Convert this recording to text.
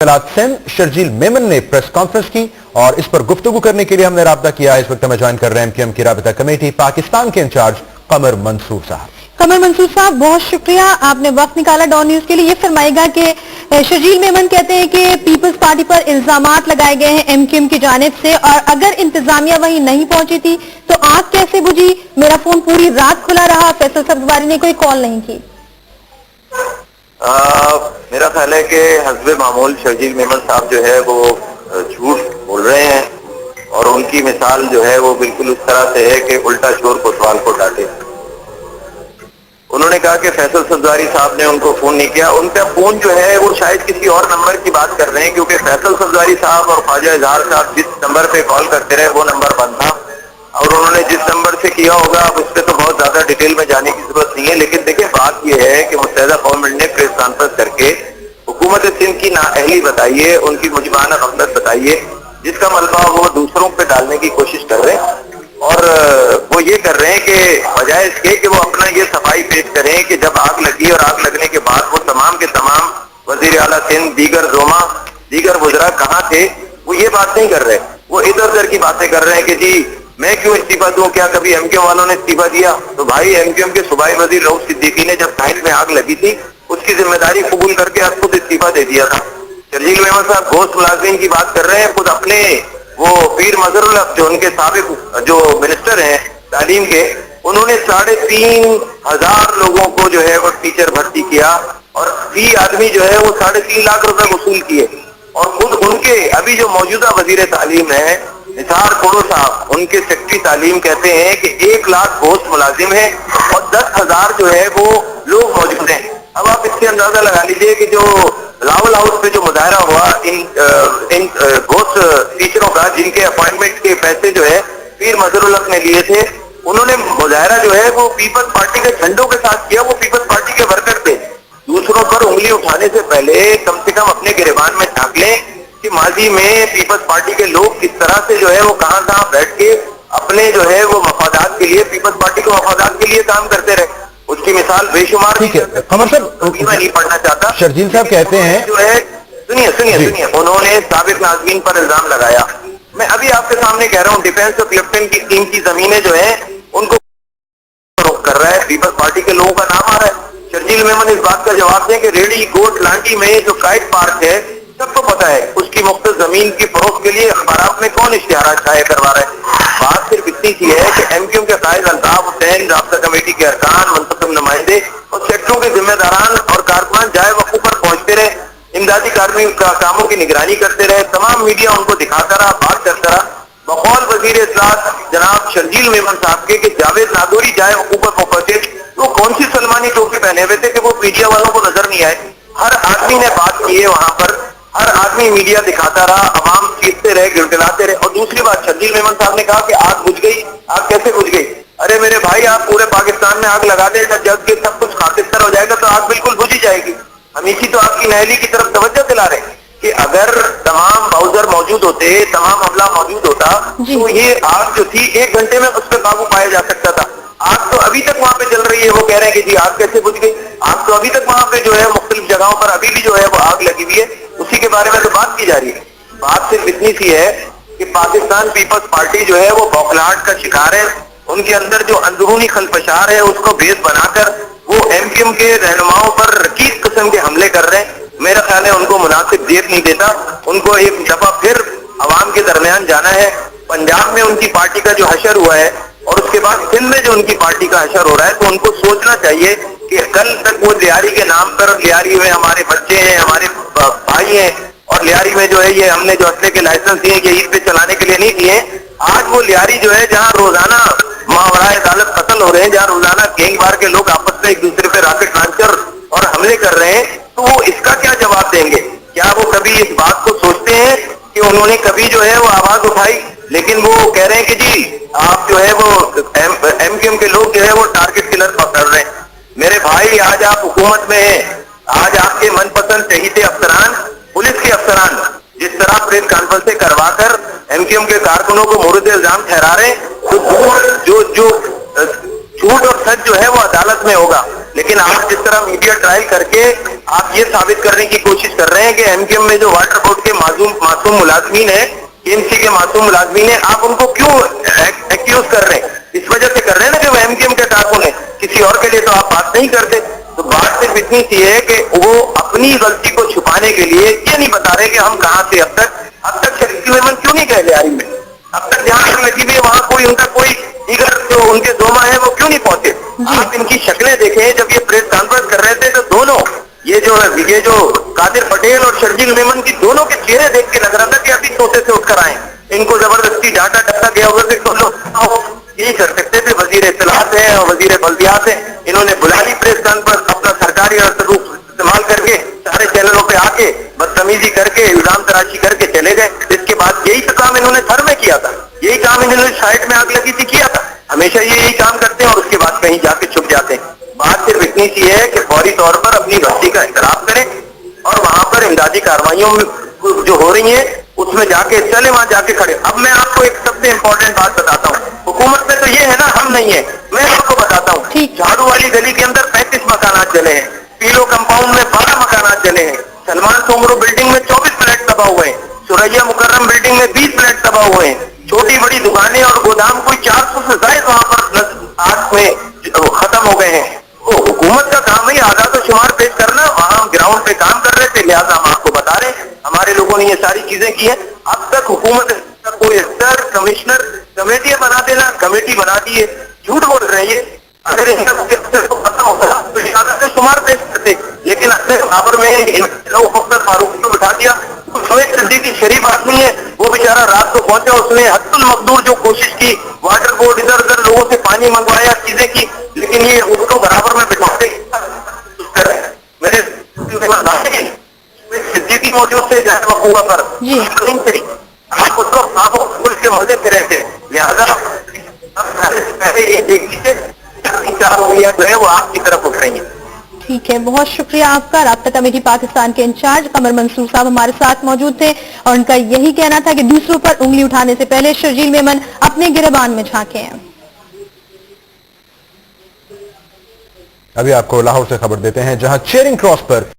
सिंध शर्जील मेमन ने press conference की और इस पर गुफ्तगू करने के लिए हमने राब्ता किया। इस वक्त हमें ज्वाइन कर रहे हैं एमक्यूएम की राबता कमेटी पाकिस्तान के इंचार्ज कमर मंसूर साहब। कमर मंसूर साहब, बहुत शुक्रिया, आपने वक्त निकाला डॉन न्यूज के लिए। ये फरमाएगा कि शर्जील मेमन कहते हैं कि पीपल्स पार्टी पर इल्जामात लगाए गए हैं एमक्यूएम की जानिब से, और अगर इंतजामिया वहीं नहीं पहुंची थी तो आग कैसे बुझी? मेरा फोन पूरी रात खुला रहा, फैसल सब्जवारी ने कोई कॉल नहीं की। मेरा ख्याल है कि हस्बे मामूल शर्जील मेमन साहब जो है वो झूठ बोल रहे हैं और उनकी मिसाल जो है वो बिल्कुल उस तरह से है कि उल्टा चोर कोतवाल को डांटे। उन्होंने कहा कि फैसल सब्जवारी साहब ने उनको फोन नहीं किया। उनका फोन जो है वो शायद किसी और नंबर की बात कर रहे हैं, क्योंकि फैसल सब्जवारी साहब और ख्वाजा इजहार साहब जिस नंबर पे कॉल करते रहे वो नंबर बंद था, और उन्होंने जिस नंबर से किया होगा अब उस पर तो बहुत ज्यादा डिटेल में जाने की जरूरत नहीं है। लेकिन देखिए, बात यह है कि मुत्तहिदा गवर्नमेंट ने प्रेस कॉन्फ्रेंस करके हुकूमत सिंध की नाअहली बताइए, उनकी मुजबाना गफलत बताइए, जिसका मलबा वो दूसरों पे डालने की कोशिश कर रहे हैं। और वो ये कर रहे हैं कि बजाय इसके कि वो अपना ये सफाई पेश करें कि जब आग लगी और आग लगने के बाद वो तमाम के तमाम वजीर आला सिंध, दीगर जोमा, दीगर वज़रा कहाँ थे, वो ये बात नहीं कर रहे। वो इधर उधर की बातें कर रहे हैं कि जी मैं क्यों इस्तीफा दूं, क्या कभी एमक्यूएम वालों ने इस्तीफा दिया? तो भाई, एमक्यूएम के सूबाई वजीर रऊफ सिद्दीकी ने जब साहिल में आग लगी थी उसकी जिम्मेदारी कबूल करके आज खुद इस्तीफा दे दिया था। शर्जील मेमन साहब घोस्ट मुलाजिम की बात कर रहे हैं, खुद अपने वो पीर मजहरुल हक जो उनके साबिक जो मिनिस्टर हैं तालीम के, उन्होंने 3,500 लोगों को जो है वो टीचर भर्ती किया और फी आदमी जो है वो 3.5 लाख रुपए वसूल किए। और खुद उनके अभी जो मौजूदा वजीर तालीम है निसार कोड़ो साहब, उनके सेक्रेटरी तालीम कहते हैं कि 1 लाख घोस्ट मुलाजिम है और 10,000 जो है वो लोग मौजूद हैं। अब आप इससे अंदाजा लगा लीजिए कि जो लाहौल हाउस पे जो मुजाहरा हुआ इन घोस्ट टीचरों का, जिनके अपॉइंटमेंट के पैसे जो है पीर मजहरुल हक ने लिए थे, उन्होंने मुजाहरा जो है वो पीपल्स पार्टी के झंडों के साथ किया। वो पीपल्स पार्टी के वर्कर थे। दूसरों पर उंगली उठाने से पहले कम से कम अपने गिरबान में झांक लें कि माजी में पीपल्स पार्टी के लोग किस तरह से जो है वो कहां बैठ के अपने जो है वो मफादात के लिए, पीपल्स पार्टी के मफादात के लिए काम करते रहे। उसकी मिसाल बेशुमार। ठीक है कमर साहब, मैं नहीं पढ़ना चाहता। शर्जील साहब कहते हैं जो है, सुनिए, उन्होंने साबिक नाज़रीन पर इल्जाम लगाया। मैं अभी आपके सामने कह रहा हूँ, डिफेंस ऑफ लेफ्टिनेंट की टीम की जमीनें जो है उनको कर रहा है, पीपल्स पार्टी के लोगों का नाम आ रहा है। शर्जील मेमन इस बात का जवाब दें कि रेडी गोट लांटी में जो काइट पार्क है सबको पता है, उसकी मुख्तलिफ जमीन की फरोख्त के लिए अखबारात में कौन इश्तिहारात शाये करवा रहा है। बात सिर्फ इतनी सी है कि एमक्यूएम के कायद अल्ताफ हुसैन, राब्ता कमेटी के अरकान, मुंतखब नुमाइंदे और सेक्टरों के जिम्मेदारान और कारकुनान जाए वकूफ पर पहुंचते रहे, इमदादी कामों की निगरानी करते रहे, तमाम मीडिया उनको दिखाता रहा, बात करता रहा। बकौल वजीर इत्तलात जनाब शर्जील मेमन साहब के कि जावेद नागौरी जाए वकूफ पर पहुंचे, तो कौन सी सलमानी टोपी पहने हुए थे कि वो मीडिया वालों को नजर नहीं आए? हर आदमी ने बात की है वहां पर, हर आदमी मीडिया दिखाता रहा, अवाम चीखते रहे, गिड़गिड़ाते रहे। और दूसरी बात, शर्जील मेमन साहब ने कहा कि आग बुझ गई। आग कैसे बुझ गई? अरे मेरे भाई, आप पूरे पाकिस्तान में आग लगा देगा, जब के सब कुछ खातिरतर हो जाएगा तो आग बिल्कुल बुझ ही जाएगी। हम इसी तो आपकी नहली की तरफ तवज्जो दिला रहे हैं कि अगर तमाम बाउजर मौजूद होते, तमाम अमला मौजूद होता तो ये आग जो थी 1 घंटे में उस पर काबू पाया जा सकता था। आग तो अभी तक वहां पे चल रही है। वो कह रहे हैं कि जी आग कैसे बुझ गई? आग तो अभी तक वहां पे जो है मुख्तलिफ जगहों पर अभी भी जो है वो आग लगी हुई है, उसी के बारे में तो बात की जा रही है। बात सिर्फ इतनी सी है कि पाकिस्तान पीपल्स पार्टी जो है वो बौखलाहट का शिकार है। उनके अंदर जो अंदरूनी खलफशार है उसको बेस बनाकर वो एमक्यूएम के रहनुमाओं पर रकीब किस्म के हमले कर रहे हैं। मेरा ख्याल है उनको मुनासिब जेब नहीं देता। उनको एक दफा फिर अवाम के दरमियान जाना है। पंजाब में उनकी पार्टी का जो हशर हुआ है और उसके बाद सिंध में जो उनकी पार्टी का हशर हो रहा है, तो उनको सोचना चाहिए कि कल तक वो लियारी के नाम पर, लियारी में हमारे बच्चे हैं, हमारे भाई हैं, और लियारी में जो है ये हमने जो असले के लाइसेंस दिए ये ईद पे चलाने के लिए नहीं दिए। आज वो लियारी जो है जहाँ रोजाना मावराए अदालत कत्ल हो रहे हैं, जहाँ रोजाना गैंगवार के लोग आपस में एक दूसरे पे रॉकेट लॉन्चर और हमले कर रहे हैं, तो वो इसका क्या जवाब देंगे? क्या वो कभी इस बात को सोचते हैं कि उन्होंने कभी जो है वो आवाज उठाई? लेकिन वो कह रहे हैं कि जी आप जो है वो एमक्यूएम के लोग जो है वो टारगेट किलर पकड़ रहे हैं। मेरे भाई, आज आप हुकूमत में हैं, आज आपके मनपसंद शहीद अफसरान, पुलिस के अफसरान जिस तरह प्रेस कॉन्फ्रेंस करवाकर एमक्यूएम के कारकुनों को मोर्द इल्जाम ठहरा रहे, तो जो झूठ और सच जो है वो अदालत में होगा। لیکن آپ جس طرح میڈیا ٹرائل کر کے آپ یہ ثابت کرنے کی کوشش کر رہے ہیں کہ ایم کیو ایم میں جو واٹر بورڈ کے معصوم ملازمین ہیں، کے ایم سی کے معصوم ملازمین ہیں، آپ ان کو کیوں ایکیوز کر رہے ہیں؟ اس وجہ سے کر رہے ہیں نا کہ وہ ایم کیو ایم کے کارکن ہیں، کسی اور کے لیے تو آپ بات نہیں کرتے. تو بات صرف اتنی سی ہے کہ وہ اپنی غلطی کو چھپانے کے لیے یہ نہیں بتا رہے کہ ہم کہاں سے اب تک شریف میمن کیوں نہیں گئے لیاری میں، اب تک جہاں پر لگی ہوئی وہاں کوئی ان کا کوئی دیگر جو ان کے دوما ہیں وہ کیوں نہیں پہنچے؟ آپ ان کی شکلیں دیکھیں، جب یہ پریس کانفرنس کر رہے تھے تو دونوں یہ جو قادر پٹیل اور شرجیل میمن کی دونوں کے چہرے دیکھ کے لگ رہا تھا کہ ابھی سوتے سے اٹھ کر آئے. ان کو زبردستی ڈانٹا ڈپٹا گیا ہوگا کہ یہی کر سکتے تھے. وزیر اطلاعات ہیں اور وزیر بلدیات ہیں، انہوں نے بلا لی پریس کانفرنس، اپنا سرکاری سلوک استعمال کر کے سارے چینلوں پہ آ کے بدتمیزی کر کے الزام تراشی کر کے چلے گئے. اس کے بعد یہی تو کام انہوں نے سر میں کیا تھا، یہی کام انہوں نے سائٹ میں آگ لگی تھی کیا تھا. ہمیشہ یہ یہی کام کرتے ہیں اور اس کے بعد کہیں جا کے چھپ جاتے ہیں. بات صرف اتنی سی ہے کہ فوری طور پر اپنی غلطی کا اعتراف کریں اور وہاں پر امدادی کارروائیوں جو ہو رہی ہیں اس میں جا کے چلے، وہاں جا کے کھڑے. اب میں آپ کو ایک سب سے امپورٹنٹ بات بتاتا ہوں. حکومت میں تو یہ ہے نا، ہم نہیں ہیں. میں آپ کو بتاتا ہوں، جھاڑو والی گلی کے اندر 35 مکانات جلے ہیں، پیلو کمپاؤنڈ میں 12 مکانات جلے ہیں، سلمان سومرو بلڈنگ میں 24 فلیٹ تباہ ہوئے ہیں، سوریا مکرم بلڈنگ میں 20 فلیٹ تباہ ہوئے ہیں، چھوٹی بڑی دکانیں اور گودام کوئی 400 سے زائد وہاں پر آگ میں ختم ہو گئے ہیں. وہ حکومت کا کام ہے آغاز و شمار پیش کرنا. وہاں ہم گراؤنڈ پہ کام کر رہے تھے، لہٰذا ہم آپ کو بتا رہے ہیں ہمارے لوگوں نے یہ ساری چیزیں کی ہیں. اب تک حکومت کا کوئی افسر کمشنر کمیٹیاں بنا دینا، کمیٹی بنا دیے، جھوٹ بول رہے ہیں. اگر ان کا کوئی افسر کو پتا ہوتا تو آغاز و شمار پیش کرتے، لیکن اپنے برابر میں مختار فاروق کو بٹھا دیا. سویت صدیقی شریف آدمی ہے، وہ بیچارہ رات کو پہنچا، اس نے حد المقدور جو کوشش کی، واٹر بورڈ ادھر ادھر لوگوں سے پانی منگوایا، چیزیں کی، لیکن یہ اس کو برابر میں بٹھاتے میرے صدیقی موجود تھے جہاں وقوع پر آپ اس وقت آپ ملک کے مزے پہ رہتے، لہٰذا پہلے یہ دیکھ لیجیے 4 رویہ جو ہے وہ آپ کی طرف اٹھ رہی ہیں. ٹھیک ہے، بہت شکریہ آپ کا. رابطہ کمیٹی پاکستان کے انچارج قمر منصور صاحب ہمارے ساتھ موجود تھے اور ان کا یہی کہنا تھا کہ دوسروں پر انگلی اٹھانے سے پہلے شرجیل میمن اپنے گریبان میں جھانکیں. ابھی آپ کو لاہور سے خبر دیتے ہیں جہاں چیرنگ کراس پر